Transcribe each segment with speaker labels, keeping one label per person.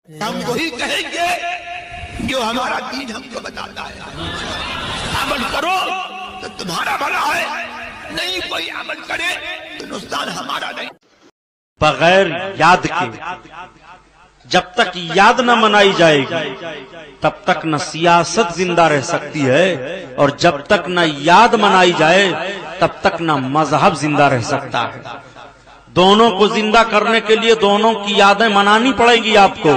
Speaker 1: ہم وہی کہیں گے جو ہمارا دین ہم کو بتاتا ہے. عمل کرو تو تمہارا بھلا ہے، نہیں کوئی عمل کرے تو نقصان ہمارا نہیں.
Speaker 2: بغیر یاد کے جب تک یاد نہ منائی جائے گی تب تک نہ سیاست زندہ رہ سکتی ہے، اور جب تک نہ یاد منائی جائے تب تک نہ مذہب زندہ رہ سکتا ہے. دونوں کو زندہ کرنے کے لیے دونوں کی یادیں منانی پڑے گی آپ کو.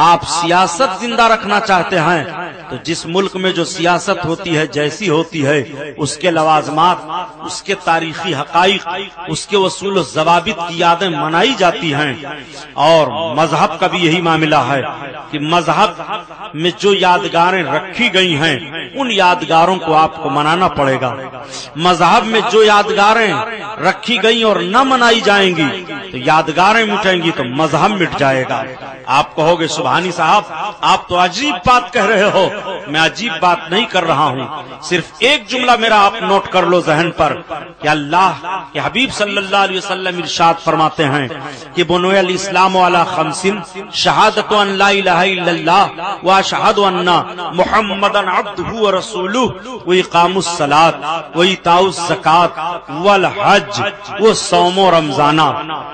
Speaker 2: آپ سیاست زندہ رکھنا چاہتے ہیں تو جس ملک میں جو سیاست ہوتی ہے جیسی ہوتی ہے اس کے لوازمات، اس کے تاریخی حقائق، اس کے اصول و ضوابط کی یادیں منائی جاتی ہیں. اور مذہب کا بھی یہی معاملہ ہے کہ مذہب میں جو یادگاریں رکھی گئی ہیں ان یادگاروں کو آپ کو منانا پڑے گا. مذہب میں جو یادگاریں رکھی گئی اور نہ منائی جائیں گی تو یادگاریں مٹیں گی تو مذہب مٹ جائے گا. آپ کہو گے سبحانی صاحب آپ تو عجیب بات کہہ رہے ہو. میں عجیب بات نہیں کر رہا ہوں، صرف ایک جملہ میرا آپ نوٹ کر لو ذہن پر کہ اللہ کے حبیب صلی اللہ علیہ وسلم ارشاد فرماتے ہیں کہ بنی الاسلام علی خمس شہادت ان لا الہ الا اللہ واشہد ان محمدا عبدہ ورسولہ واقام الصلاۃ وایتاء الزکاۃ والحج وصوم رمضان.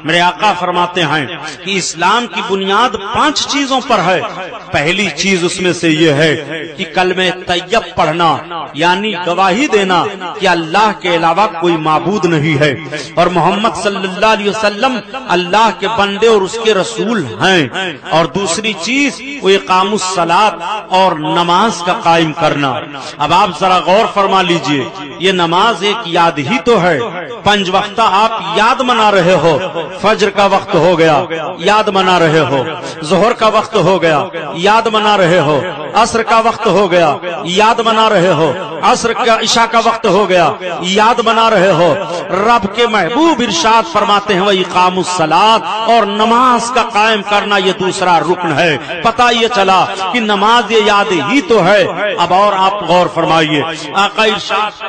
Speaker 2: میرے آقا فرماتے ہیں کہ اسلام کی بنیاد 5 چیزوں پر ہے. پہلی چیز اس میں سے یہ ہے کہ کلمہ طیب پڑھنا، یعنی گواہی دینا کہ اللہ کے علاوہ کوئی معبود نہیں ہے اور محمد صلی اللہ علیہ وسلم اللہ کے بندے اور اس کے رسول ہیں. اور دوسری چیز وہ اقام الصلاۃ اور نماز کا قائم کرنا. اب آپ ذرا غور فرما لیجئے، یہ نماز ایک یاد ہی تو ہے. 5 وقتہ آپ یاد منا رہے ہو. فجر کا وقت ہو گیا یاد منا رہے ہو، ظہر کا وقت ہو گیا یاد منا رہے ہو، عصر کا وقت ہو گیا یاد منا رہے ہو، عصر کا عشاء کا وقت ہو گیا یاد منا رہے ہو. رب کے محبوب ارشاد فرماتے ہیں وَإِقَامُ الصَّلَاةِ، اور نماز کا قائم کرنا یہ دوسرا رکن ہے. پتہ یہ چلا کہ نماز یہ یاد ہی تو ہے. اب اور آپ غور فرمائیے، آقا ارشاد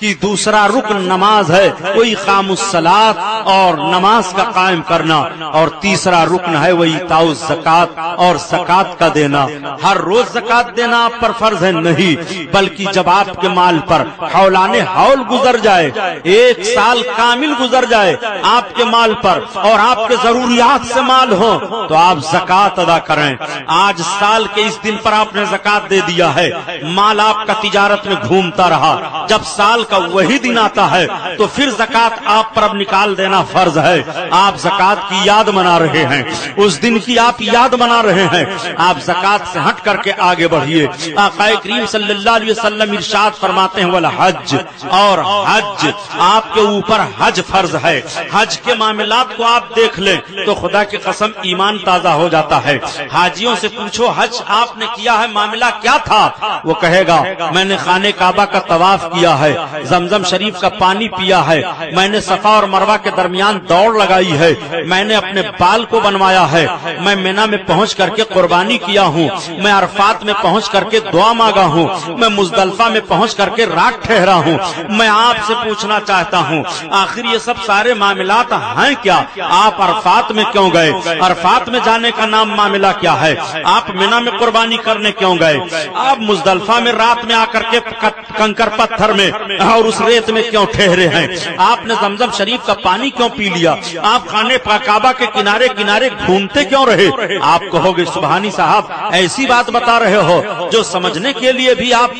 Speaker 2: کہ دوسرا رکن نماز ہے وہ اقام الصلاۃ اور نماز کا قائم کرنا، اور تیسرا رکن ہے وہ ایتاء الزکات اور زکات کا دینا. ہر روز زکات دینا آپ پر فرض ہے نہیں، بلکہ جب آپ کے مال پر حولان حول گزر جائے، 1 سال کامل گزر جائے آپ کے مال پر اور آپ کے ضروریات سے مال ہو تو آپ زکات ادا کریں. آج سال کے اس دن پر آپ نے زکات دے دیا ہے، مال آپ کا تجارت میں گھومتا رہا، جب سال کا وہی دن آتا ہے تو پھر زکات آپ پر اب نکال دینا فرض ہے. آپ زکات کی یاد منا رہے ہیں، اس دن کی آپ یاد منا رہے ہیں، آپ زکات سے ہٹ کر کے آگے بڑھیے. آقا کریم صلی اللہ علیہ وسلم ارشاد فرماتے ہیں والحج، اور حج آپ کے اوپر حج فرض ہے. حج کے معاملات کو آپ دیکھ لیں تو خدا کی قسم ایمان تازہ ہو جاتا ہے. حاجیوں سے پوچھو حج آپ نے کیا ہے معاملہ کیا تھا، وہ کہے گا میں نے خانہ کعبہ کا طواف کیا ہے، زمزم شریف کا پانی پیا ہے، میں نے صفا اور مروہ کے درمیان دوڑ لگائی ہے، میں نے اپنے بال کو بنوایا ہے، میں مینا میں پہنچ کر کے قربانی کیا ہوں، میں عرفات میں پہنچ کر کے دعا مانگا ہوں، میں مزدلفہ میں پہنچ کر کے رات ٹھہرا ہوں. میں آپ سے پوچھنا چاہتا ہوں آخر یہ سب سارے معاملات ہیں کیا؟ آپ عرفات میں کیوں گئے؟ عرفات میں جانے کا نام معاملہ کیا ہے؟ آپ مینا میں قربانی کرنے کیوں گئے؟ آپ مزدلفہ میں رات میں آ کر کے کنکر پتھر میں اور اس ریت میں کیوں ٹھہرے ہیں؟ آپ نے زمزم شریف کا پانی کیوں پی لیا؟ آپ خانے کعبہ کے کنارے کنارے گھومتے کیوں رہے؟ آپ کہو گے سبحانی صاحب ایسی بات بتا رہے ہو جو سمجھنے کے لیے بھی آپ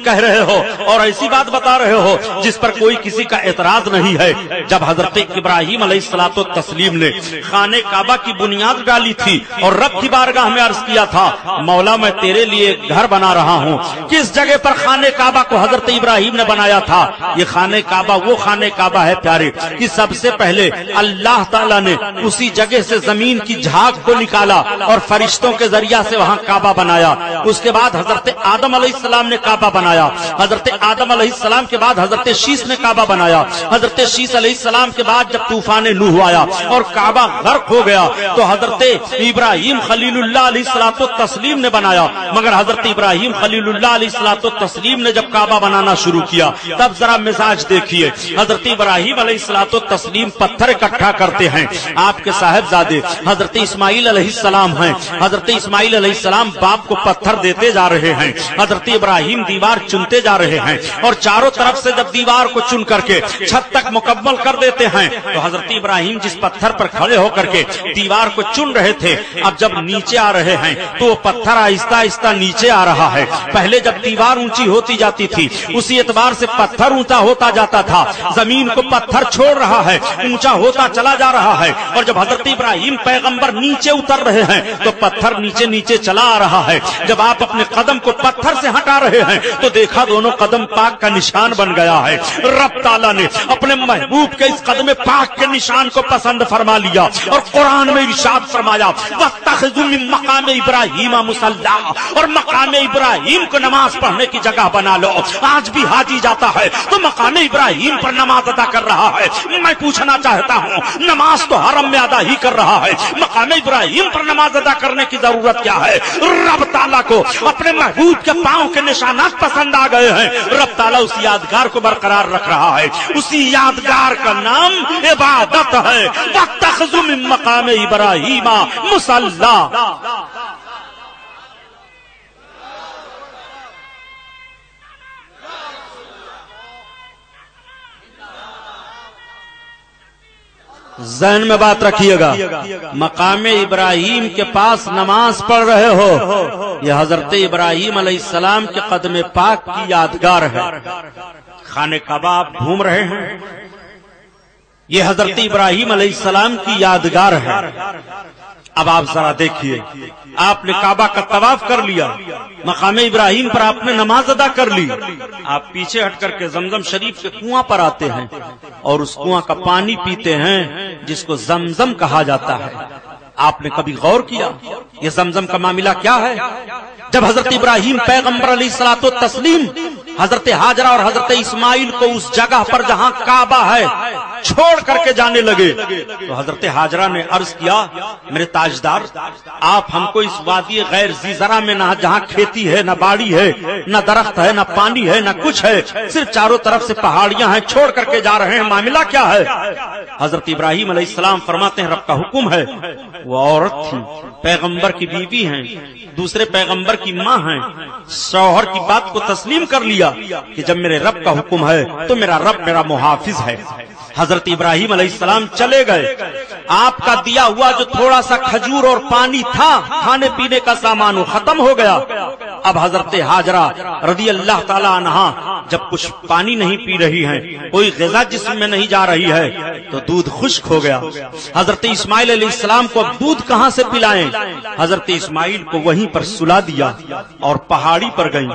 Speaker 2: کہہ رہے ہو، اور ایسی بات بتا رہے ہو جس پر کوئی کسی کا اعتراض نہیں ہے. جب حضرت ابراہیم علیہ الصلوۃ والتسلیم نے خانے کعبہ کی بنیاد ڈالی تھی اور رب کی بارگاہ میں عرض کیا تھا مولا میں تیرے لیے گھر بنا رہا ہوں، کس جگہ پر خانے کعبہ کو حضرت ابراہیم نے بنایا تھا؟ یہ خانہ کعبہ وہ خانہ کعبہ ہے پیارے کہ سب سے پہلے اللہ تعالیٰ نے اسی جگہ سے زمین کی جھاگ کو نکالا اور فرشتوں کے ذریعہ سے وہاں کعبہ بنایا. اس کے بعد حضرت آدم علیہ السلام نے کعبہ بنایا، حضرت آدم علیہ السلام کے بعد حضرت شیس نے کعبہ بنایا، حضرت شیس علیہ السلام کے بعد جب طوفان نوح آیا اور کعبہ غرق ہو گیا تو حضرت ابراہیم خلیل اللہ علیہ الصلوۃ والتسلیم نے بنایا، مگر حضرت ابراہیم خلیل اللہ علیہ الصلوۃ والتسلیم نے جب کعبہ بنانا شروع کیا تب ذرا مزاج دیکھیے، حضرت ابراہیم علیہ الصلوۃ والتسلیم پتھر اکٹھا کرتے ہیں، آپ کے صاحبزادے حضرت اسماعیل علیہ السلام ہیں، حضرت اسماعیل علیہ السلام باپ کو پتھر دیتے جا رہے ہیں، حضرت ابراہیم دیوار چنتے جا رہے ہیں اور چاروں طرف سے جب دیوار کو چن کر کے چھت تک مکمل کر دیتے ہیں تو حضرت ابراہیم جس پتھر پر کھڑے ہو کر کے دیوار کو چن رہے تھے اب جب نیچے آ رہے ہیں تو وہ پتھر آہستہ آہستہ نیچے آ رہا ہے، پہلے جب دیوار اونچی ہوتی جاتی تھی اسی اعتبار سے پتھر اونچا ہوتا جاتا تھا، زمین کو پتھر چھوڑ رہا ہے، اونچا ہوتا چلا جا رہا ہے، اور جب حضرت ابراہیم پیغمبر نیچے اتر رہے ہیں تو پتھر نیچے نیچے چلا آ رہا ہے، جب آپ اپنے قدم کو پتھر سے ہٹا رہے ہیں تو دیکھا دونوں قدم پاک کا نشان بن گیا ہے، رب تعالیٰ نے اپنے محبوب کے اس قدم پاک کے نشان کو پسند فرما لیا اور قرآن میں ارشاد فرمایا وَاتَّخِذُوا مِن مَّقَامِ إِبْرَاهِيمَ مُصَلًّى، اور مقام ابراہیم کو نماز پڑھنے کی جگہ بنا لو۔ آج بھی حاجی جاتا ہے تو مقام ابراہیم پر نماز ادا کر رہا ہے، میں پوچھنا چاہتا ہوں نماز تو حرم میں ادا ہی کر رہا ہے، مقام ابراہیم پر نماز ادا کرنے کی ضرورت کیا ہے؟ رب تعالیٰ کو اپنے محبوب کے پاؤں کے نشانات پسند آ گئے ہیں، رب تعالیٰ اس یادگار کو برقرار رکھ رہا ہے، اسی یادگار کا نام عبادت ہے۔ وَاتَّخِذُوا مِن مَّقَامِ إِبْرَاهِيمَ مُصَلًّى۔ ذہن میں بات رکھیے گا، مقام ابراہیم کے پاس نماز پڑھ رہے ہو، یہ حضرت ابراہیم علیہ السلام کے قدم پاک کی یادگار ہے، خانہ کعبہ آپ گھوم رہے ہیں، یہ حضرت ابراہیم علیہ السلام کی یادگار ہے۔ اب آپ ذرا دیکھیے، آپ نے کعبہ کا طواف کر لیا، مقام ابراہیم پر آپ نے نماز ادا کر لی، آپ پیچھے ہٹ کر کے زمزم شریف کے کنواں پر آتے ہیں اور اس کنواں کا پانی پیتے ہیں جس کو زمزم کہا جاتا ہے۔ آپ نے کبھی غور کیا یہ زمزم کا معاملہ کیا ہے؟ جب حضرت ابراہیم پیغمبر علیہ الصلوۃ والتسلیم حضرت ہاجرہ اور حضرت اسماعیل کو اس جگہ پر جہاں کعبہ ہے چھوڑ کر کے جانے لگے تو حضرت ہاجرہ نے عرض کیا میرے تاجدار آپ ہم کو اس وادی غیر ذی زرع میں نہ جہاں کھیتی ہے نہ باڑی ہے نہ درخت ہے نہ پانی ہے نہ کچھ ہے، صرف چاروں طرف سے پہاڑیاں ہیں، چھوڑ کر کے جا رہے ہیں، معاملہ کیا ہے؟ حضرت ابراہیم علیہ السلام فرماتے ہیں رب کا حکم ہے، وہ عورت تھی، پیغمبر کی بیوی ہیں، دوسرے پیغمبر کی ماں ہیں، شوہر کی بات کو تسلیم کر لیا کہ جب میرے رب کا حکم ہے تو میرا رب میرا محافظ ہے۔ حضرت ابراہیم علیہ السلام چلے گئے، آپ کا دیا ہوا جو تھوڑا سا کھجور اور پانی تھا کھانے پینے کا سامان وہ ختم ہو گیا۔ اب حضرت ہاجرہ رضی اللہ تعالی عنہا جب کچھ پانی نہیں پی رہی ہیں، کوئی غذا جسم میں نہیں جا رہی ہے تو دودھ خشک ہو گیا۔ حضرت اسماعیل علیہ السلام کو اب دودھ کہاں سے پلائیں؟ حضرت اسماعیل کو وہیں پر سلا دیا اور پہاڑی پر گئیں،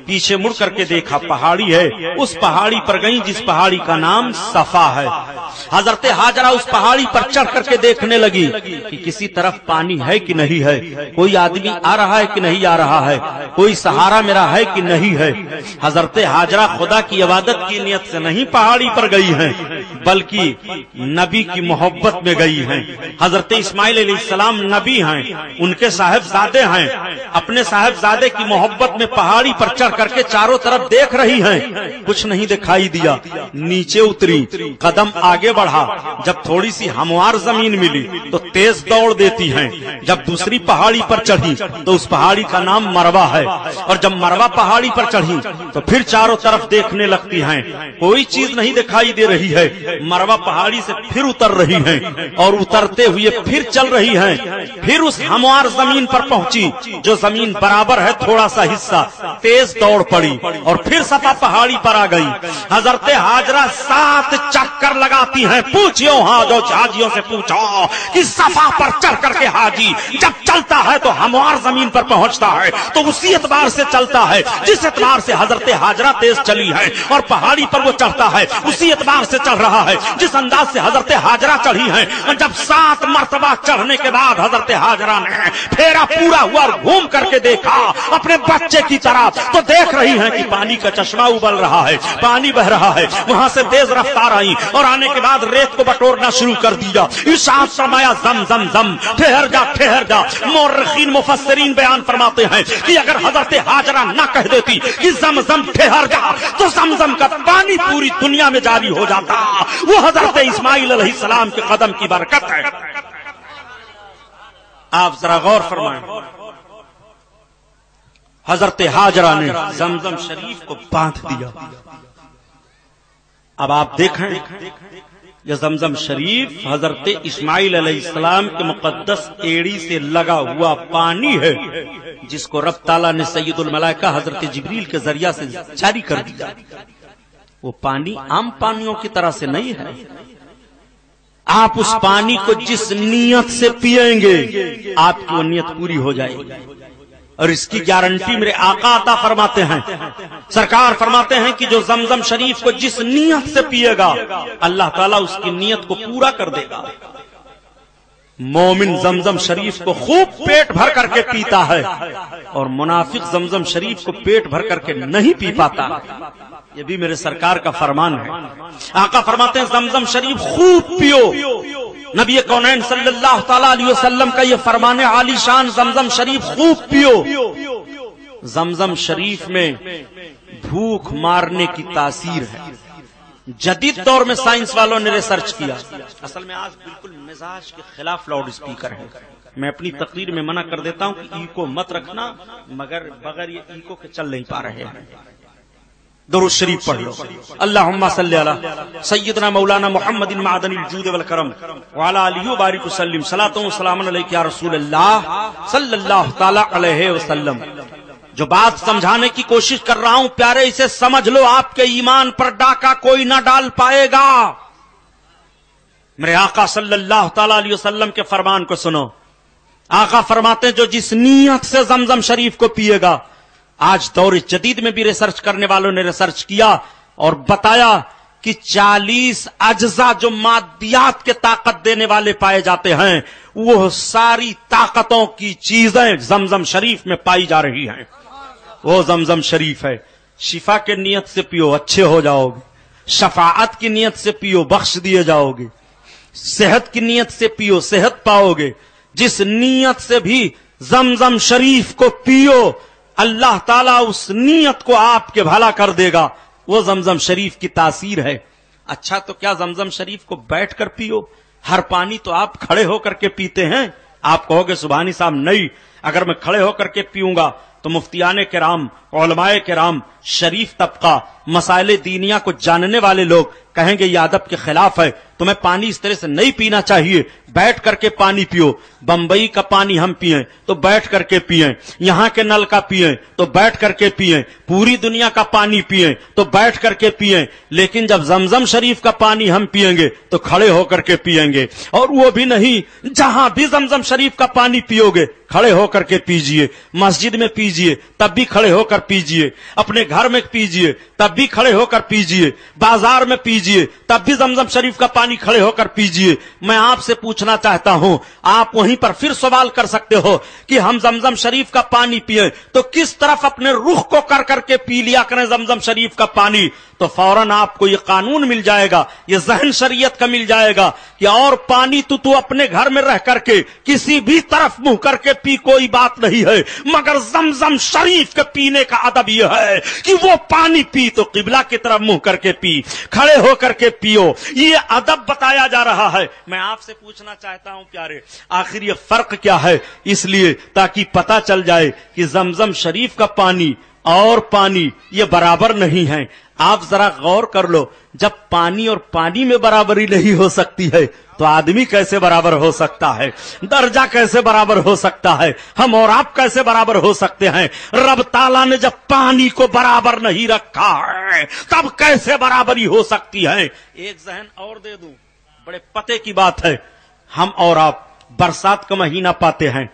Speaker 2: پیچھے مڑ کر کے دیکھا پہاڑی ہے، اس پہاڑی پر گئیں جس پہاڑی کا نام صفا ہے۔ حضرت ہاجرہ اس پہاڑی پر چڑھ کر کے دیکھنے لگی کہ کسی طرف پانی ہے کہ نہیں ہے، کوئی آدمی آ رہا ہے کہ نہیں آ رہا ہے، کوئی سہارا میرا ہے کہ نہیں ہے۔ حضرت ہاجرہ خدا کی عبادت کی نیت سے نہیں پہاڑی پر گئی ہیں بلکہ نبی کی محبت میں گئی ہیں۔ حضرت اسماعیل علیہ السلام نبی ہیں، ان کے صاحبزادے ہیں، اپنے صاحبزادے کی محبت میں پہاڑی پر چڑھ کر کے چاروں طرف دیکھ رہی ہیں، کچھ نہیں دکھائی دیا، نیچے اتری، قدم آگے بڑھا، جب تھوڑی سی ہموار زمین ملی تو تیز دوڑ دیتی ہیں، جب دوسری پہاڑی پر چڑھی تو اس پہاڑی کا نام مروہ ہے، اور جب مروہ پہاڑی پر چڑھی تو پھر چاروں طرف دیکھنے لگتی ہیں، کوئی چیز نہیں دکھائی دے رہی ہے، مروہ پہاڑی سے پھر اتر رہی ہیں اور اترتے ہوئے پھر چل رہی ہیں، پھر اس ہموار زمین پر پہنچی جو زمین برابر ہے تھوڑا سا حصہ، تیز دوڑ پڑی اور پھر صفا پہاڑی پر آ گئی۔ حضرت ہاجرہ 7 چکر لگاتی ہیں، پوچھو ہاں جو حاجیوں سے پوچھو کہ صفا پر چڑھ کر کے حاجی جب چلتا ہے تو ہموار زمین پر پہنچتا ہے تو اسی اعتبار سے چلتا ہے جس اعتبار سے حضرت ہاجرہ تیز چلی ہے اور پہاڑی پر وہ چڑھتا ہے اسی اعتبار سے چڑھ رہا ہے جس انداز سے حضرت ہاجرہ چڑھی ہیں. اور جب 7 مرتبہ چڑھنے کے بعد حضرت ہاجرہ نے پھیرا پورا ہوا اور گھوم کر کے دیکھا اپنے بچے کی طرف تو دیکھ رہی ہیں کہ پانی کا چشمہ ابل رہا ہے, پانی بہ رہا ہے. وہاں سے تیز رفتار آئی اور آنے کے بعد ریت کو بٹورنا شروع کر دیا. ارشاد فرمایا زم زم زم, ٹھہر جا ٹھہر جا. مورخین مفسرین بیان فرماتے ہیں کہ اگر حضرت ہاجرہ نہ کہہ دیتی کہ زم زم ٹھہر جا تو زمزم کا پانی پوری دنیا میں جاری ہو جاتا. وہ حضرت اسماعیل علیہ السلام کے قدم کی برکت ہے. آپ ذرا غور فرمائیں, حضرت ہاجرہ نے زمزم شریف کو باندھ دیا. اب آپ دیکھیں یہ زمزم شریف حضرت اسماعیل علیہ السلام کے مقدس ایڑی سے لگا ہوا پانی ہے جس کو رب تعالیٰ نے سید الملائکہ حضرت جبریل کے ذریعہ سے جاری کر دیا. وہ پانی عام پانیوں کی طرح سے نہیں ہے. آپ اس پانی کو جس نیت سے پیئیں گے آپ کی وہ نیت پوری ہو جائے گی, اور اس کی گارنٹی میرے آقا عطا فرماتے ہیں. سرکار فرماتے ہیں کہ جو زمزم شریف کو جس نیت سے پیے گا اللہ تعالیٰ اس کی نیت کو پورا کر دے گا. مومن زمزم شریف کو خوب پیٹ بھر کر کے پیتا ہے اور منافق زمزم شریف کو پیٹ بھر کر کے نہیں پی پاتا. یہ بھی میرے سرکار کا فرمان ہے. آقا فرماتے ہیں زمزم شریف خوب پیو. نبی کونین صلی اللہ تعالی علیہ وسلم کا یہ فرمان عالی شان زمزم شریف خوب پیو. زمزم شریف میں بھوک مارنے کی تاثیر ہے. جدید دور میں سائنس والوں نے ریسرچ کیا. اصل میں آج بالکل مزاج کے خلاف لاؤڈ اسپیکر ہے. میں اپنی تقریر میں منع کر دیتا ہوں کہ ایکو مت رکھنا, مگر بغیر یہ ایکو کے چل نہیں پا رہے ہیں. درود شریف پڑھ لو. اللہم صلی علی سیدنا مولانا محمد معدن الجود والکرم وعلی آلہ وبارک وسلم. صلاۃ و سلام علیک یا رسول اللہ صلی اللہ تعالی علیہ وسلم. جو بات سمجھانے کی کوشش کر رہا ہوں پیارے اسے سمجھ لو, آپ کے ایمان پر ڈاکہ کوئی نہ ڈال پائے گا. میرے آقا صلی اللہ تعالی علیہ وسلم کے فرمان کو سنو. آقا فرماتے ہیں جو جس نیت سے زمزم شریف کو پیے گا. آج دور جدید میں بھی ریسرچ کرنے والوں نے ریسرچ کیا اور بتایا کہ 40 اجزاء جو مادیات کے طاقت دینے والے پائے جاتے ہیں وہ ساری طاقتوں کی چیزیں زمزم شریف میں پائی جا رہی ہیں. وہ زمزم شریف ہے. شفا کے نیت سے پیو اچھے ہو جاؤ گے, شفاعت کی نیت سے پیو بخش دیے جاؤ گے, صحت کی نیت سے پیو صحت پاؤ گے. جس نیت سے بھی زمزم شریف کو پیو اللہ تعالیٰ اس نیت کو آپ کے بھلا کر دے گا. وہ زمزم شریف کی تاثیر ہے. اچھا تو کیا زمزم شریف کو بیٹھ کر پیو؟ ہر پانی تو آپ کھڑے ہو کر کے پیتے ہیں. آپ کہو گے سبحانی صاحب نہیں, اگر میں کھڑے ہو کر کے پیوں گا تو مفتیان کرام, علماء کرام, شریف طبقہ, مسائل دینیہ کو جاننے والے لوگ کہیں گے یہ ادب کے خلاف ہے, تمہیں پانی اس طرح سے نہیں پینا چاہیے, بیٹھ کر کے پانی پیو. بمبئی کا پانی ہم پیئیں تو بیٹھ کر کے پیئیں, یہاں کے نل کا پیئیں تو بیٹھ کر کے پیئیں, پوری دنیا کا پانی پیئیں تو بیٹھ کر کے پیئیں, لیکن جب زمزم شریف کا پانی ہم پیئیں گے تو کھڑے ہو کر کے پیئیں گے. اور وہ بھی نہیں, جہاں بھی زمزم شریف کا پانی پیو گے کھڑے ہو کر کے پیجئے. مسجد میں پیجئے تب بھی کھڑے ہو کر پیجئے, اپنے گھر میں پیجئے تب بھی کھڑے ہو کر پیجئے, بازار میں پیجئے تب بھی زمزم شریف کا پانی کھڑے ہو کر پیجئے. میں آپ سے پوچھنا چاہتا ہوں, آپ وہیں پر پھر سوال کر سکتے ہو کہ ہم زمزم شریف کا پانی پیئیں تو کس طرف اپنے رخ کو کر کر کے پی لیا کریں زمزم شریف کا پانی, تو فوراً آپ کو یہ قانون مل جائے گا, یہ ذہن شریعت کا مل جائے گا کہ اور پانی تو اپنے گھر میں رہ کر کے کسی بھی طرف منہ کر کے پی کوئی بات نہیں ہے, مگر زمزم شریف کے پینے کا ادب یہ ہے کہ وہ پانی پی تو قبلہ کی طرف منہ کر کے پی, کھڑے ہو کر کے پیو. یہ ادب بتایا جا رہا ہے. میں آپ سے پوچھنا چاہتا ہوں پیارے, آخر یہ فرق کیا ہے؟ اس لیے تاکہ پتہ چل جائے کہ زمزم شریف کا پانی اور پانی یہ برابر نہیں ہے. آپ ذرا غور کر لو, جب پانی اور پانی میں برابری نہیں ہو سکتی ہے تو آدمی کیسے برابر ہو سکتا ہے؟ درجہ کیسے برابر ہو سکتا ہے؟ ہم اور آپ کیسے برابر ہو سکتے ہیں؟ رب تعالیٰ نے جب پانی کو برابر نہیں رکھا ہے تب کیسے برابری ہو سکتی ہے؟ ایک ذہن اور دے دوں, بڑے پتے کی بات ہے. ہم اور آپ برسات کا مہینہ پاتے ہیں,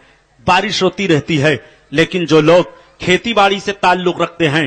Speaker 2: بارش ہوتی رہتی ہے, لیکن جو لوگ کھیتی باڑی سے تعلق رکھتے ہیں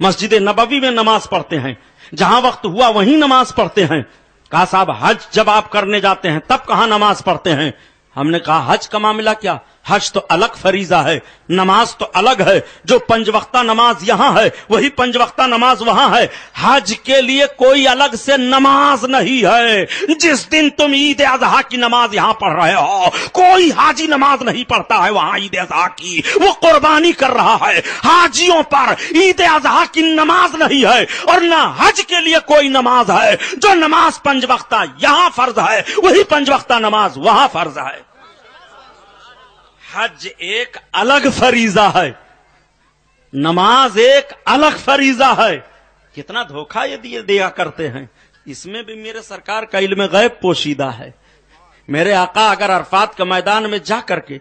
Speaker 2: مسجد نبوی میں نماز پڑھتے ہیں, جہاں وقت ہوا وہیں نماز پڑھتے ہیں. کہا صاحب حج جب آپ کرنے جاتے ہیں تب کہاں نماز پڑھتے ہیں؟ ہم نے کہا حج کا معاملہ کیا, حج تو الگ فریضہ ہے, نماز تو الگ ہے. جو 5 وقتہ نماز یہاں ہے وہی 5 وقتہ نماز وہاں ہے. حج کے لیے کوئی الگ سے نماز نہیں ہے. جس دن تم عید اضحیٰ کی نماز یہاں پڑھ رہے ہو, کوئی حاجی نماز نہیں پڑھتا ہے وہاں عید اضحیٰ کی, وہ قربانی کر رہا ہے. حاجیوں پر عید اضحیٰ کی نماز نہیں ہے, اور نہ حج کے لیے کوئی نماز ہے. جو نماز 5 وقتہ یہاں فرض ہے وہی 5 وقتہ نماز وہاں فرض ہے. حج ایک الگ فریضہ ہے, نماز ایک الگ فریضہ ہے. کتنا دھوکہ یہ دیا کرتے ہیں. اس میں بھی میرے سرکار کا علم غیب پوشیدہ ہے. میرے آقا اگر عرفات کے میدان میں جا کر کے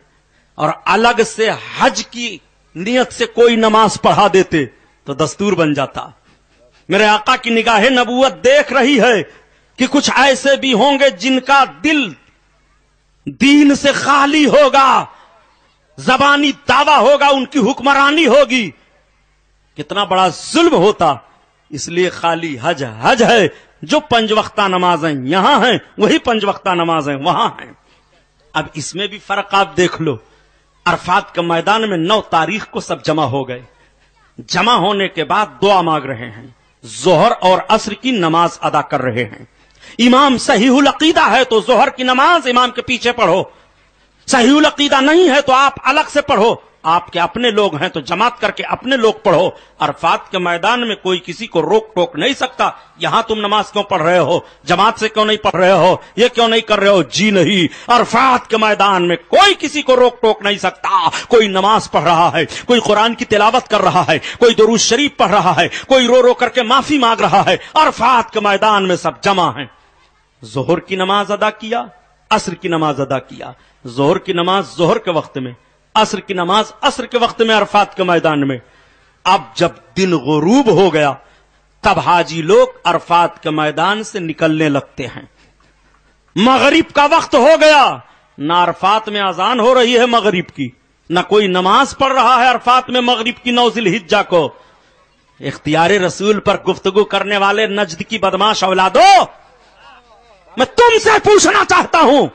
Speaker 2: اور الگ سے حج کی نیت سے کوئی نماز پڑھا دیتے تو دستور بن جاتا. میرے آقا کی نگاہ نبوت دیکھ رہی ہے کہ کچھ ایسے بھی ہوں گے جن کا دل دین سے خالی ہوگا, زبانی دعویٰ ہوگا, ان کی حکمرانی ہوگی. کتنا بڑا ظلم ہوتا. اس لیے خالی حج ہے. جو 5 وقتہ نمازیں یہاں ہیں وہی 5 وقتہ نمازیں وہاں ہیں. اب اس میں بھی فرق آپ دیکھ لو. عرفات کے میدان میں 9 تاریخ کو سب جمع ہو گئے. جمع ہونے کے بعد دعا مانگ رہے ہیں, ظہر اور عصر کی نماز ادا کر رہے ہیں. امام صحیح العقیدہ ہے تو ظہر کی نماز امام کے پیچھے پڑھو, صحیح العقیدہ نہیں ہے تو آپ الگ سے پڑھو. آپ کے اپنے لوگ ہیں تو جماعت کر کے اپنے لوگ پڑھو. عرفات کے میدان میں کوئی کسی کو روک ٹوک نہیں سکتا. یہاں تم نماز کیوں پڑھ رہے ہو, جماعت سے کیوں نہیں پڑھ رہے ہو, یہ کیوں نہیں کر رہے ہو؟ جی نہیں, عرفات کے میدان میں کوئی کسی کو روک ٹوک نہیں سکتا. کوئی نماز پڑھ رہا ہے, کوئی قرآن کی تلاوت کر رہا ہے, کوئی درود شریف پڑھ رہا ہے, کوئی رو رو کر کے معافی مانگ رہا ہے. عرفات کے میدان میں سب جمع ہیں. ظہر کی نماز ادا کیا, عصر کی نماز ادا کیا. ظہر کی نماز ظہر کے وقت میں, عصر کی نماز عصر کے وقت میں عرفات کے میدان میں. اب جب دن غروب ہو گیا تب حاجی لوگ عرفات کے میدان سے نکلنے لگتے ہیں. مغرب کا وقت ہو گیا, نہ عرفات میں اذان ہو رہی ہے مغرب کی, نہ کوئی نماز پڑھ رہا ہے عرفات میں مغرب کی 9 ذی الحجہ کو. اختیار رسول پر گفتگو کرنے والے نجد کی بدماش اولادو, میں تم سے پوچھنا چاہتا ہوں,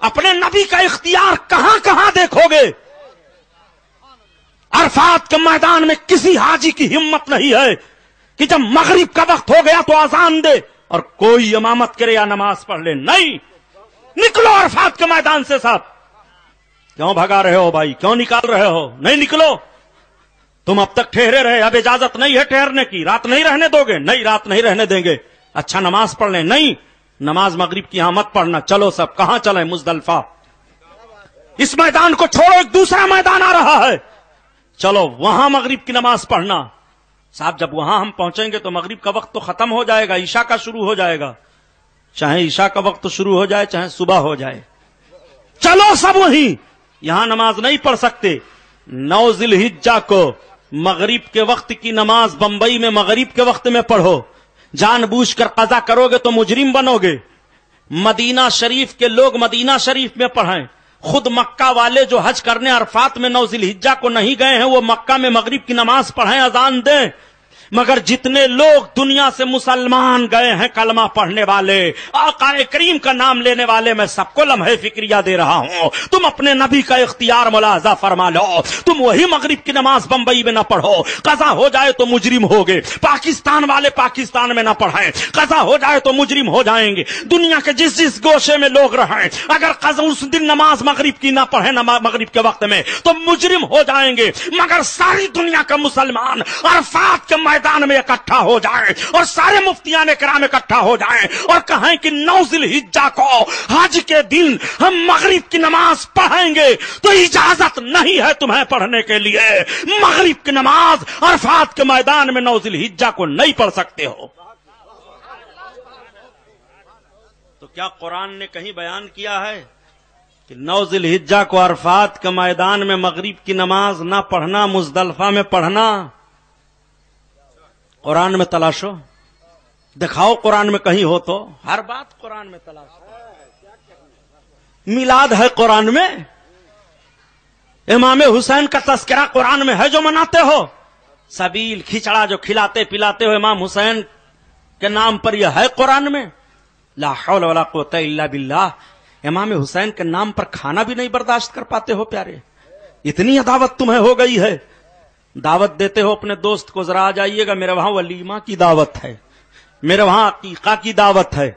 Speaker 2: اپنے نبی کا اختیار کہاں کہاں دیکھو گے؟ عرفات کے میدان میں کسی حاجی کی ہمت نہیں ہے کہ جب مغرب کا وقت ہو گیا تو اذان دے اور کوئی امامت کرے یا نماز پڑھ لے. نہیں, نکلو عرفات کے میدان سے. سب کیوں بھگا رہے ہو بھائی, کیوں نکال رہے ہو؟ نہیں نکلو. تم اب تک ٹھہرے رہے, اب اجازت نہیں ہے ٹھہرنے کی. رات نہیں رہنے دو گے؟ نہیں, رات نہیں رہنے دیں گے. اچھا نماز پڑھ لیں. نہیں, نماز مغرب کی یہاں مت پڑھنا. چلو سب کہاں چلیں؟ مزدلفہ. اس میدان کو چھوڑو, ایک دوسرا میدان آ رہا ہے, چلو وہاں مغرب کی نماز پڑھنا. صاحب جب وہاں ہم پہنچیں گے تو مغرب کا وقت تو ختم ہو جائے گا, عشاء کا شروع ہو جائے گا. چاہے عشاء کا وقت شروع ہو جائے چاہے صبح ہو جائے, چلو سب وہیں. یہاں نماز نہیں پڑھ سکتے. 9 ذی الحجہ کو مغرب کے وقت کی نماز بمبئی میں مغرب کے وقت میں پڑھو. جان بوجھ کر قضا کرو گے تو مجرم بنو گے. مدینہ شریف کے لوگ مدینہ شریف میں پڑھیں. خود مکہ والے جو حج کرنے عرفات میں 9 ذی الحجہ کو نہیں گئے ہیں وہ مکہ میں مغرب کی نماز پڑھیں, اذان دیں. مگر جتنے لوگ دنیا سے مسلمان گئے ہیں کلمہ پڑھنے والے, آقا کریم کا نام لینے والے, میں سب کو لمحے فکریہ دے رہا ہوں. تم اپنے نبی کا اختیار ملاحظہ فرما لو. تم وہی مغرب کی نماز بمبئی میں نہ پڑھو, قضا ہو جائے تو مجرم ہوگے. پاکستان والے پاکستان میں نہ پڑھیں, قضا ہو جائے تو مجرم ہو جائیں گے. دنیا کے جس جس گوشے میں لوگ رہیں, اگر قضا اس دن نماز مغرب کی نہ پڑھیں مغرب کے وقت میں تو مجرم ہو جائیں گے. مگر ساری دنیا کا مسلمان عرفات کے میدان میں اکٹھا ہو جائیں اور سارے مفتیان کرام اکٹھا ہو جائیں اور کہیں کہ 9 ذی الحجہ کو حج کے دن ہم مغرب کی نماز پڑھیں گے تو اجازت نہیں ہے تمہیں پڑھنے کے لیے. مغرب کی نماز عرفات کے میدان میں 9 ذی الحجہ کو نہیں پڑھ سکتے ہو. تو کیا قرآن نے کہیں بیان کیا ہے کہ 9 ذی الحجہ کو عرفات کے میدان میں مغرب کی نماز نہ پڑھنا, مزدلفہ میں پڑھنا؟ قرآن میں تلاشو, دکھاؤ قرآن میں کہیں ہو تو. ہر بات قرآن میں تلاشو. میلاد ہے قرآن میں, امام حسین کا تذکرہ قرآن میں ہے جو مناتے ہو. سبیل کھچڑا جو کھلاتے پلاتے ہو امام حسین کے نام پر، یہ ہے قرآن میں؟ لا حول ولا قوت الا باللہ. امام حسین کے نام پر کھانا بھی نہیں برداشت کر پاتے ہو پیارے؟ اتنی عداوت تمہیں ہو گئی ہے. دعوت دیتے ہو اپنے دوست کو، ذرا آ جائیے گا، میرے وہاں ولیمہ کی دعوت ہے، میرے وہاں عقیقہ کی دعوت ہے،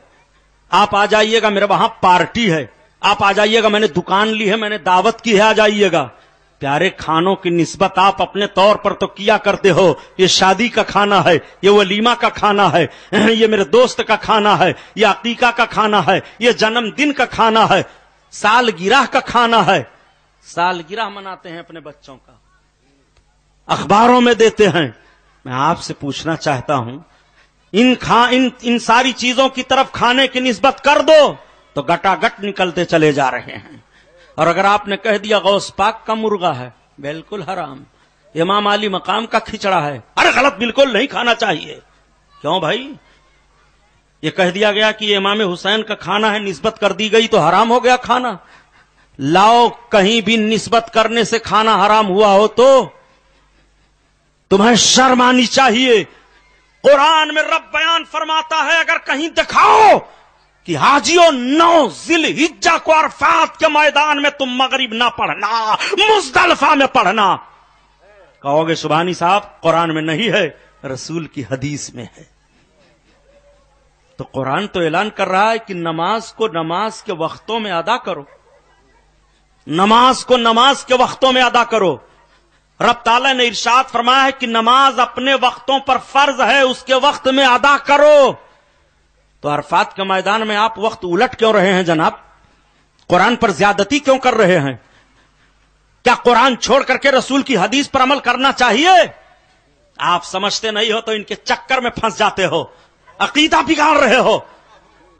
Speaker 2: آپ آ جائیے گا، میرے وہاں پارٹی ہے، آپ آ جائیے گا، میں نے دکان لی ہے، میں نے دعوت کی ہے، آ جائیے گا. پیارے کھانوں کی نسبت آپ اپنے طور پر تو کیا کرتے ہو، یہ شادی کا کھانا ہے، یہ ولیمہ کا کھانا ہے، یہ میرے دوست کا کھانا ہے، یہ عقیقہ کا کھانا ہے، یہ جنم دن کا کھانا ہے، سالگرہ کا کھانا ہے. سالگرہ مناتے ہیں اپنے بچوں کا، اخباروں میں دیتے ہیں. میں آپ سے پوچھنا چاہتا ہوں، ان ساری چیزوں کی طرف کھانے کی نسبت کر دو تو گٹا گٹ نکلتے چلے جا رہے ہیں. اور اگر آپ نے کہہ دیا غوث پاک کا مرغا ہے، بالکل حرام، امام علی مقام کا کھچڑا ہے، ارے غلط، بالکل نہیں کھانا چاہیے. کیوں بھائی؟ یہ کہہ دیا گیا کہ یہ امام حسین کا کھانا ہے، نسبت کر دی گئی تو حرام ہو گیا کھانا. لاؤ، کہیں بھی نسبت کرنے سے کھانا حرام ہوا ہو تو تمہیں شرم آنی چاہیے. قرآن میں رب بیان فرماتا ہے، اگر کہیں دکھاؤ کہ حاجیوں 9 ذی الحجہ کو عرفات کے میدان میں تم مغرب نہ پڑھنا، مزدلفہ میں پڑھنا، کہو گے سبحانی صاحب قرآن میں نہیں ہے، رسول کی حدیث میں ہے. تو قرآن تو اعلان کر رہا ہے کہ نماز کو نماز کے وقتوں میں ادا کرو، نماز کو نماز کے وقتوں میں ادا کرو. رب تعالیٰ نے ارشاد فرمایا ہے کہ نماز اپنے وقتوں پر فرض ہے، اس کے وقت میں ادا کرو. تو عرفات کے میدان میں آپ وقت الٹ کیوں رہے ہیں جناب؟ قرآن پر زیادتی کیوں کر رہے ہیں؟ کیا قرآن چھوڑ کر کے رسول کی حدیث پر عمل کرنا چاہیے؟ آپ سمجھتے نہیں ہو تو ان کے چکر میں پھنس جاتے ہو، عقیدہ بگاڑ رہے ہو.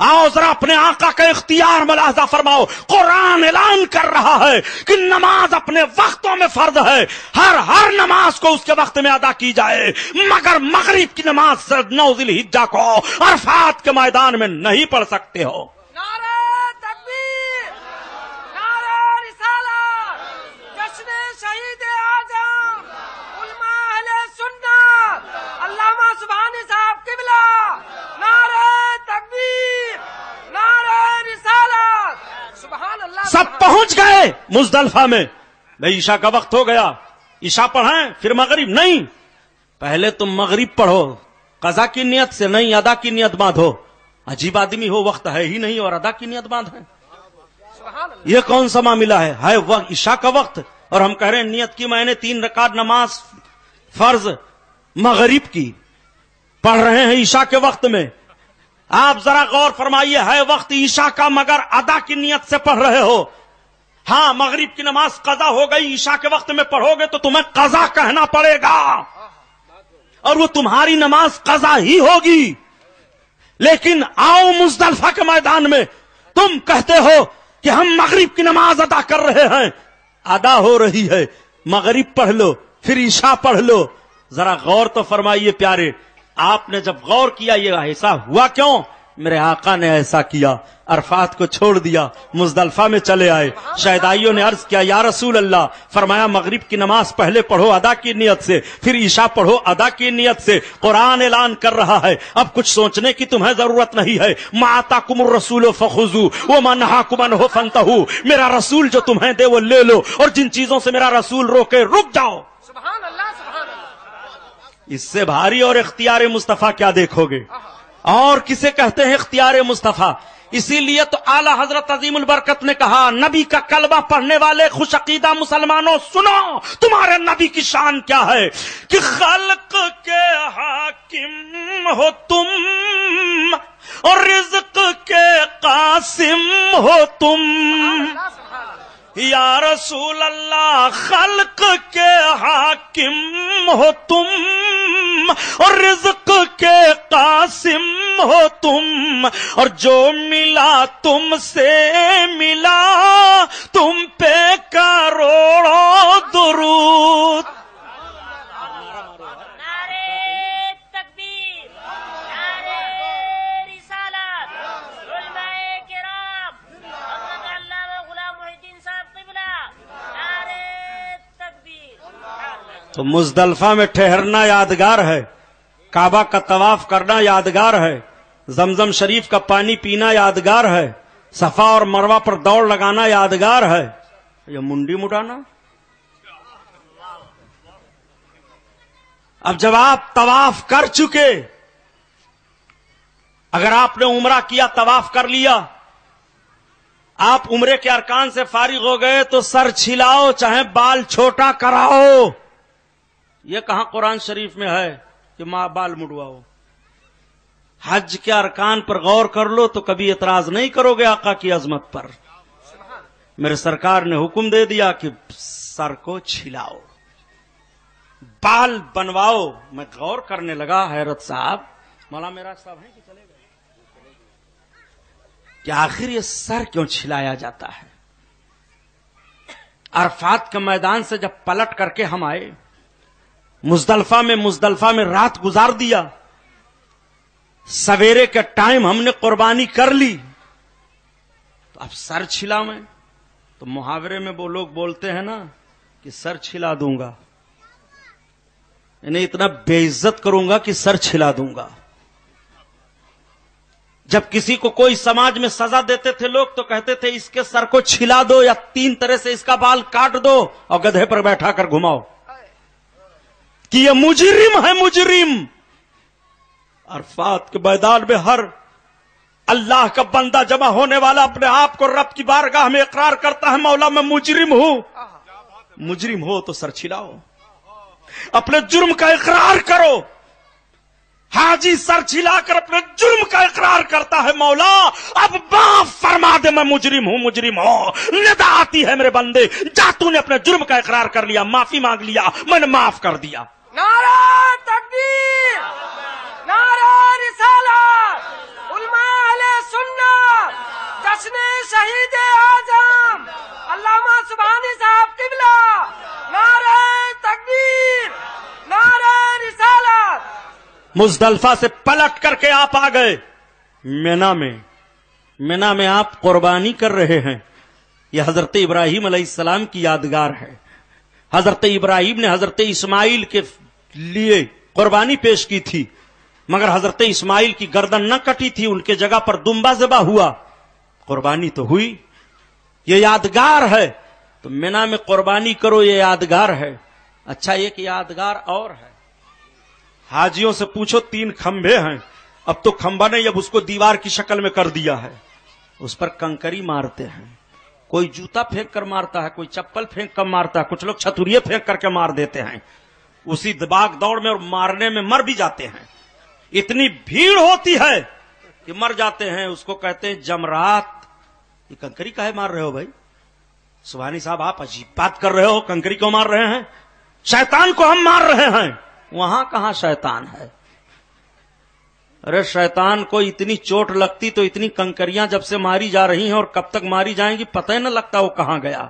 Speaker 2: آؤ ذرا اپنے آقا کا اختیار ملاحظہ فرماؤ. قرآن اعلان کر رہا ہے کہ نماز اپنے وقتوں میں فرض ہے، ہر نماز کو اس کے وقت میں ادا کی جائے، مگر مغرب کی نماز 9 ذی الحجہ کو عرفات کے میدان میں نہیں پڑھ سکتے ہو.
Speaker 3: نعرہ تکبیر، نعرہ رسالت، جشن شہید اعظم علماء اہل سنت علامہ سبحانی صاحب قبلہ، نعرہ تکبیر، نعرہ رسالت، سبحان اللہ.
Speaker 2: سب پہنچ گئے مزدلفہ میں. بھائی عشاء کا وقت ہو گیا، عشاء پڑھائیں پھر مغرب نہیں. پہلے تم مغرب پڑھو، قضا کی نیت سے نہیں، ادا کی نیت باندھو. عجیب آدمی ہو، وقت ہے ہی نہیں اور ادا کی نیت باندھیں. یہ کون سا معاملہ ہے وقت عشاء کا وقت اور ہم کہہ رہے ہیں نیت کی میں نے 3 رکعت نماز فرض مغرب کی پڑھ رہے ہیں عشاء کے وقت میں. آپ ذرا غور فرمائیے، ہے وقت عشاء کا مگر ادا کی نیت سے پڑھ رہے ہو. ہاں مغرب کی نماز قضا ہو گئی، عشاء کے وقت میں پڑھو گے تو تمہیں قضا کہنا پڑے گا اور وہ تمہاری نماز قضا ہی ہوگی. لیکن آؤ مزدلفہ کے میدان میں تم کہتے ہو کہ ہم مغرب کی نماز ادا کر رہے ہیں، ادا ہو رہی ہے، مغرب پڑھ لو پھر عشاء پڑھ لو. ذرا غور تو فرمائیے پیارے، آپ نے جب غور کیا یہ ایسا ہوا کیوں؟ میرے آقا نے ایسا کیا، عرفات کو چھوڑ دیا، مزدلفہ میں چلے آئے. شہدائیوں نے عرض کیا یا رسول اللہ، فرمایا مغرب کی نماز پہلے پڑھو ادا کی نیت سے، پھر عشاء پڑھو ادا کی نیت سے. قرآن اعلان کر رہا ہے، اب کچھ سوچنے کی تمہیں ضرورت نہیں ہے. ما آتاکم الرسول فخذوا وما نہاکم عنہ فانتہوا. میرا رسول جو تمہیں دے وہ لے لو اور جن چیزوں سے میرا رسول روکے رک جاؤ.
Speaker 3: سبحان اللہ، سبحان اللہ.
Speaker 2: اس سے بھاری اور اختیار مصطفیٰ کیا دیکھو گے؟ اور کسے کہتے ہیں اختیار مصطفیٰ؟ اسی لیے تو اعلی حضرت عظیم البرکت نے کہا، نبی کا کلمہ پڑھنے والے خوش عقیدہ مسلمانوں سنو، تمہارے نبی کی شان کیا ہے کہ خلق کے حاکم ہو تم اور رزق کے قاسم ہو تم. یا رسول اللہ، خلق کے حاکم ہو تم اور رزق کے قاسم ہو تم، اور جو ملا تم سے ملا تم پہ کروڑوں درود. تو مزدلفہ میں ٹھہرنا یادگار ہے، کعبہ کا طواف کرنا یادگار ہے، زمزم شریف کا پانی پینا یادگار ہے، صفا اور مروہ پر دوڑ لگانا یادگار ہے، یہ منڈی مٹانا؟ اب جب آپ طواف کر چکے، اگر آپ نے عمرہ کیا، طواف کر لیا، آپ عمرے کے ارکان سے فارغ ہو گئے تو سر چھلاؤ، چاہے بال چھوٹا کراؤ۔ یہ کہاں قرآن شریف میں ہے کہ ماں بال مڈواؤ؟ حج کے ارکان پر غور کر لو تو کبھی اعتراض نہیں کرو گے آقا کی عظمت پر۔ میرے سرکار نے حکم دے دیا کہ سر کو چھلاؤ، بال بنواؤ۔ میں غور کرنے لگا، حیرت صاحب، مولانا میراج صاحب ہیں کہ چلے گئے، کہ آخر یہ سر کیوں چھلایا جاتا ہے؟ عرفات کے میدان سے جب پلٹ کر کے ہم آئے، مزدلفہ میں رات گزار دیا، سویرے کے ٹائم ہم نے قربانی کر لی، تو اب سر چھلا میں؟ تو محاورے میں وہ لوگ بولتے ہیں نا کہ سر چھلا دوں گا، انہیں اتنا بے عزت کروں گا کہ سر چھلا دوں گا۔ جب کسی کو کوئی سماج میں سزا دیتے تھے لوگ تو کہتے تھے اس کے سر کو چھلا دو یا 3 طرح سے اس کا بال کاٹ دو اور گدھے پر بیٹھا کر گھماؤ، کہ یہ مجرم ہے، مجرم۔ عرفات کے میدان میں ہر اللہ کا بندہ جمع ہونے والا اپنے آپ کو رب کی بارگاہ میں اقرار کرتا ہے، مولا میں مجرم ہوں۔ مجرم ہو تو سر چھلاؤ، اپنے جرم کا اقرار کرو۔ حاجی سر چھلا کر اپنے جرم کا اقرار کرتا ہے، مولا اب معاف فرما دے، میں مجرم ہوں، مجرم ہوں۔ ندا آتی ہے میرے بندے، جا تو نے اپنے جرم کا اقرار کر لیا، معافی مانگ لیا، میں نے معاف کر دیا۔
Speaker 3: نعرہ تکبیر، نعرہ رسالت، علماء اہل سنت، جشن شہید اعظم علامہ سبحانی صاحب قبلہ، نعرہ تکبیر، نعرہ رسالت۔
Speaker 2: مزدلفہ سے پلٹ کر کے آپ آ گئے مینا میں آپ قربانی کر رہے ہیں۔ یہ حضرت ابراہیم علیہ السلام کی یادگار ہے۔ حضرت ابراہیم نے حضرت اسماعیل کے لیے قربانی پیش کی تھی، مگر حضرت اسماعیل کی گردن نہ کٹی تھی، ان کے جگہ پر دمبا ذبح ہوا، قربانی تو ہوئی۔ یہ یادگار ہے، تو مینا میں قربانی کرو، یہ یادگار ہے۔ اچھا، ایک یادگار اور ہے، حاجیوں سے پوچھو 3 کھمبے ہیں، اب تو کھمبا نہیں، اب اس کو دیوار کی شکل میں کر دیا ہے، اس پر کنکری مارتے ہیں، کوئی جوتا پھینک کر مارتا ہے، کوئی چپل پھینک کر مارتا ہے، کچھ لوگ چھتریے پھینک کر کے مار دیتے ہیں، اسی باغ دوڑ میں اور مارنے میں مر بھی جاتے ہیں، اتنی بھیڑ ہوتی ہے کہ مر جاتے ہیں، اس کو کہتے ہیں جمرات۔ یہ کنکری کاہے مار رہے ہو بھائی؟ سبحانی صاحب آپ عجیب بات کر رہے ہو، کنکری کیوں مار رہے ہیں؟ شیطان کو ہم مار رہے ہیں۔ وہاں کہاں شیطان ہے؟ ارے شیطان کو اتنی چوٹ لگتی تو اتنی کنکریاں جب سے ماری جا رہی ہیں اور کب تک ماری جائیں گی پتہ ہی نہ لگتا وہ کہاں گیا۔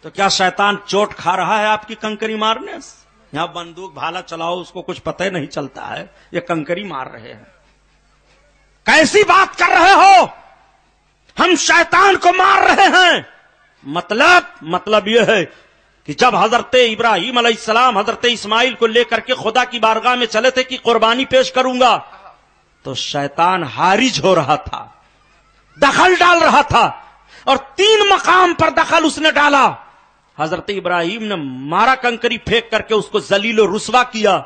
Speaker 2: تو کیا شیطان چوٹ کھا رہا ہے آپ کی کنکری مارنے سے؟ یہاں بندوق بھالا چلاؤ، اس کو کچھ پتہ ہی نہیں چلتا ہے، یہ کنکری مار رہے ہیں۔ کیسی بات کر رہے ہو؟ ہم شیطان کو مار رہے ہیں۔ مطلب یہ ہے کہ جب حضرت ابراہیم علیہ السلام حضرت اسماعیل کو لے کر کے خدا کی بارگاہ میں چلے تھے کہ قربانی پیش کروں گا، تو شیطان حارج ہو رہا تھا، دخل ڈال رہا تھا، اور 3 مقام پر دخل اس نے ڈالا۔ حضرت ابراہیم نے مارا کنکری پھینک کر کے، اس کو ذلیل و رسوا کیا۔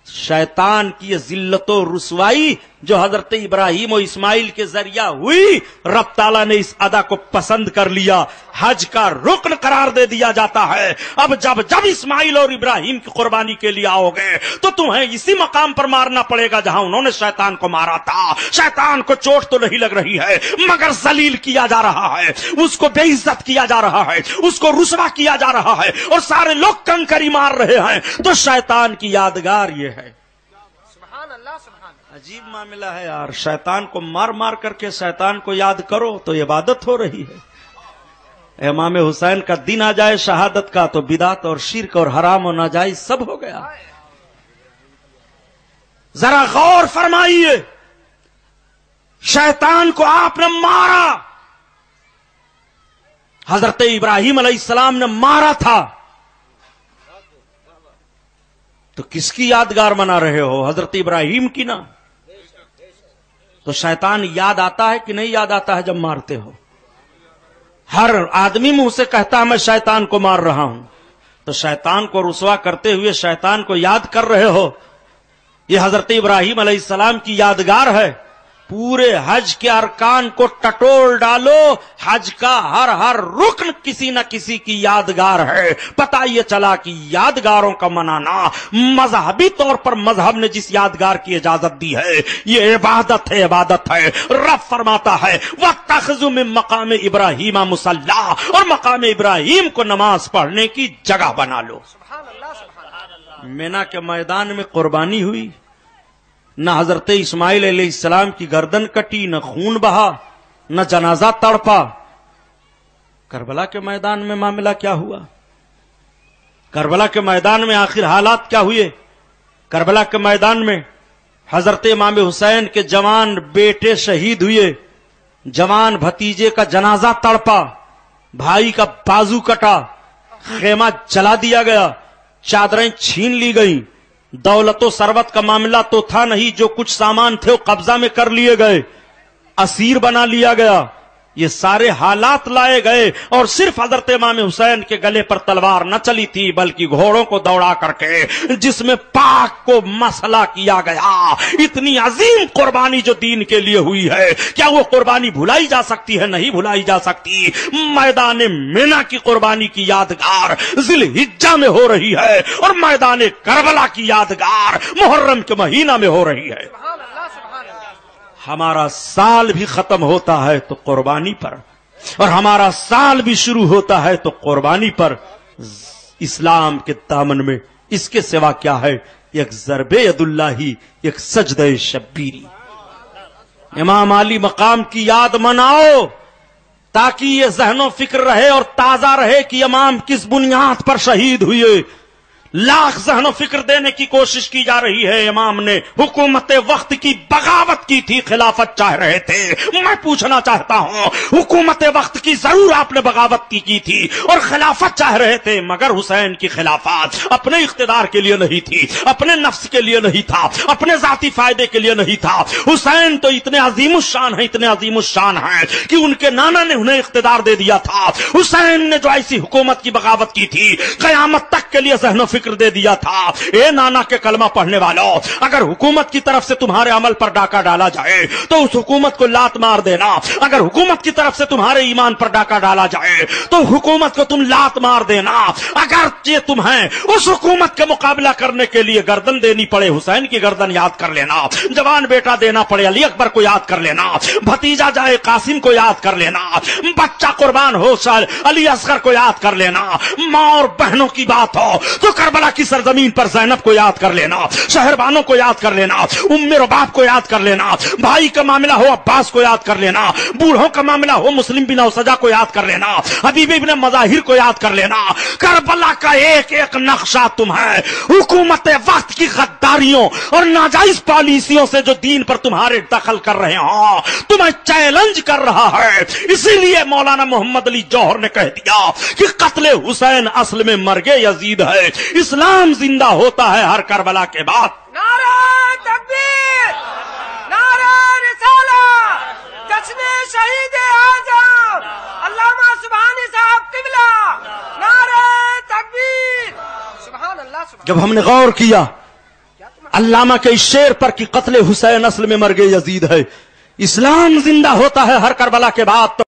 Speaker 2: شیطان کی یہ ذلت و رسوائی جو حضرت ابراہیم و اسماعیل کے ذریعہ ہوئی، رب تعالیٰ نے اس ادا کو پسند کر لیا، حج کا رکن قرار دے دیا جاتا ہے۔ اب جب اسماعیل اور ابراہیم کی قربانی کے لیے آؤ گے تو تمہیں اسی مقام پر مارنا پڑے گا جہاں انہوں نے شیطان کو مارا تھا۔ شیطان کو چوٹ تو نہیں لگ رہی ہے، مگر ذلیل کیا جا رہا ہے، اس کو بے عزت کیا جا رہا ہے، اس کو رسوا کیا جا رہا ہے، اور سارے لوگ کنکری مار رہے ہیں۔ تو شیطان کی یادگار یہ ہے۔
Speaker 3: سبحان اللہ، سبحان اللہ۔
Speaker 2: عجیب معاملہ ہے یار، شیطان کو مار مار کر کے شیطان کو یاد کرو تو عبادت ہو رہی ہے۔ امام حسین کا دن آ جائے شہادت کا تو بدعت اور شرک اور حرام و ناجائز سب ہو گیا۔ ذرا غور فرمائیے، شیطان کو آپ نے مارا، حضرت ابراہیم علیہ السلام نے مارا تھا، تو کس کی یادگار منا رہے ہو؟ حضرت ابراہیم کی نا. تو شیطان یاد آتا ہے کہ نہیں یاد آتا ہے جب مارتے ہو؟ ہر آدمی منہ سے کہتا ہے میں شیطان کو مار رہا ہوں. تو شیطان کو رسوا کرتے ہوئے شیطان کو یاد کر رہے ہو. یہ حضرت ابراہیم علیہ السلام کی یادگار ہے. پورے حج کے ارکان کو ٹٹول ڈالو، حج کا ہر رکن کسی نہ کسی کی یادگار ہے. پتہ یہ چلا کہ یادگاروں کا منانا مذہبی طور پر مذہب نے جس یادگار کی اجازت دی ہے یہ عبادت ہے، عبادت ہے. رب فرماتا ہے وَاتَّخِذُوا مِن مَّقَامِ إِبْرَاهِيمَ مُصَلَّىٰ، اور مقام ابراہیم کو نماز پڑھنے کی جگہ بنا لو.
Speaker 3: سبحان اللہ سبحان اللہ.
Speaker 2: مینا کے میدان میں قربانی ہوئی، نہ حضرت اسماعیل علیہ السلام کی گردن کٹی، نہ خون بہا، نہ جنازہ تڑپا. کربلا کے میدان میں معاملہ کیا ہوا؟ کربلا کے میدان میں آخر حالات کیا ہوئے؟ کربلا کے میدان میں حضرت امام حسین کے جوان بیٹے شہید ہوئے، جوان بھتیجے کا جنازہ تڑپا، بھائی کا بازو کٹا، خیمہ جلا دیا گیا، چادریں چھین لی گئیں. دولت و ثروت کا معاملہ تو تھا نہیں، جو کچھ سامان تھے وہ قبضہ میں کر لیے گئے، اسیر بنا لیا گیا. یہ سارے حالات لائے گئے اور صرف حضرت امام حسین کے گلے پر تلوار نہ چلی تھی بلکہ گھوڑوں کو دوڑا کر کے جس میں پاک کو مسئلہ کیا گیا. اتنی عظیم قربانی جو دین کے لیے ہوئی ہے، کیا وہ قربانی بھلائی جا سکتی ہے؟ نہیں بھلائی جا سکتی. میدان مینا کی قربانی کی یادگار ذی الحجہ میں ہو رہی ہے اور میدان کربلا کی یادگار محرم کے مہینہ میں ہو رہی ہے.
Speaker 3: سبحان اللہ سبحان اللہ.
Speaker 2: ہمارا سال بھی ختم ہوتا ہے تو قربانی پر، اور ہمارا سال بھی شروع ہوتا ہے تو قربانی پر. اسلام کے دامن میں اس کے سوا کیا ہے؟ ایک ضرب ید اللہ، ایک سجدہ شبیری. امام علی مقام کی یاد مناؤ تاکہ یہ ذہن و فکر رہے اور تازہ رہے کہ امام کس بنیاد پر شہید ہوئے. لاکھ ذہن و فکر دینے کی کوشش کی جا رہی ہے. امام نے حکومت وقت کی بغاوت کی تھی، خلافت چاہ رہے تھے. میں پوچھنا چاہتا ہوں حکومت وقت کی ضرور آپ نے بغاوت کی تھی اور خلافت چاہ رہے تھے، مگر حسین کی خلافت اپنے اقتدار کے لیے نہیں تھی، اپنے نفس کے لیے نہیں تھا، اپنے ذاتی فائدے کے لیے نہیں تھا. حسین تو اتنے عظیم الشان ہیں، اتنے عظیم الشان ہیں کہ ان کے نانا نے انہیں اقتدار دے دیا تھا. حسین نے جو ایسی حکومت کی بغاوت کی تھی قیامت تک کے لیے ذہن و فکر دے دیا تھا. اے نانا کے کلمہ پڑھنے والوں، اگر حکومت کی طرف سے تمہارے عمل پر ڈاکہ ڈالا جائے تو اس حکومت کو لات مار دینا. اگر حکومت کی طرف سے تمہارے ایمان پر ڈاکہ ڈالا جائے تو حکومت کو تم لات مار دینا. اگر یہ تمہیں اس حکومت کے مقابلہ کرنے کے لیے گردن دینی پڑے، حسین کی گردن یاد کر لینا. جوان بیٹا دینا پڑے، علی اکبر کو یاد کر لینا. بھتیجا جائے قاسم کو یاد کر لینا. بچہ قربان ہو علی اصغر کو یاد کر لینا. ماں اور بہنوں کی بات ہو تو کربلا کی سرزمین پر زینب کو یاد کر لینا، شہربانوں کو یاد کر لینا، ام رباب کو یاد کر لینا. بھائی کا معاملہ ہو عباس کو یاد کر لینا، بوڑھوں کا معاملہ ہو مسلم بن اوسجا کو یاد کر لینا، حبیب ابن مظاہر کو یاد کر لینا. کربلا کا ایک ایک نقشہ تمہیں حکومت وقت کی غداریوں اور ناجائز پالیسیوں سے جو دین پر تمہارے دخل کر رہے ہیں تمہیں چیلنج کر رہا ہے. اسی لیے مولانا محمد علی جوہر نے کہہ دیا کہ قتل حسین اصل میں مرگ یزید ہے. اسلام زندہ ہوتا ہے ہر کربلا کے بعد.
Speaker 3: نعرہ تکبیر، نعرہ رسالت، جشن شہید اعظم علامہ سبحانی صاحب قبلہ، نعرہ تکبیر. سبحان اللہ سبحان.
Speaker 2: جب ہم نے غور کیا علامہ کے اس شعر پر کہ قتل حسین اصل میں مرگ یزید ہے، اسلام زندہ ہوتا ہے ہر کربلا کے بعد.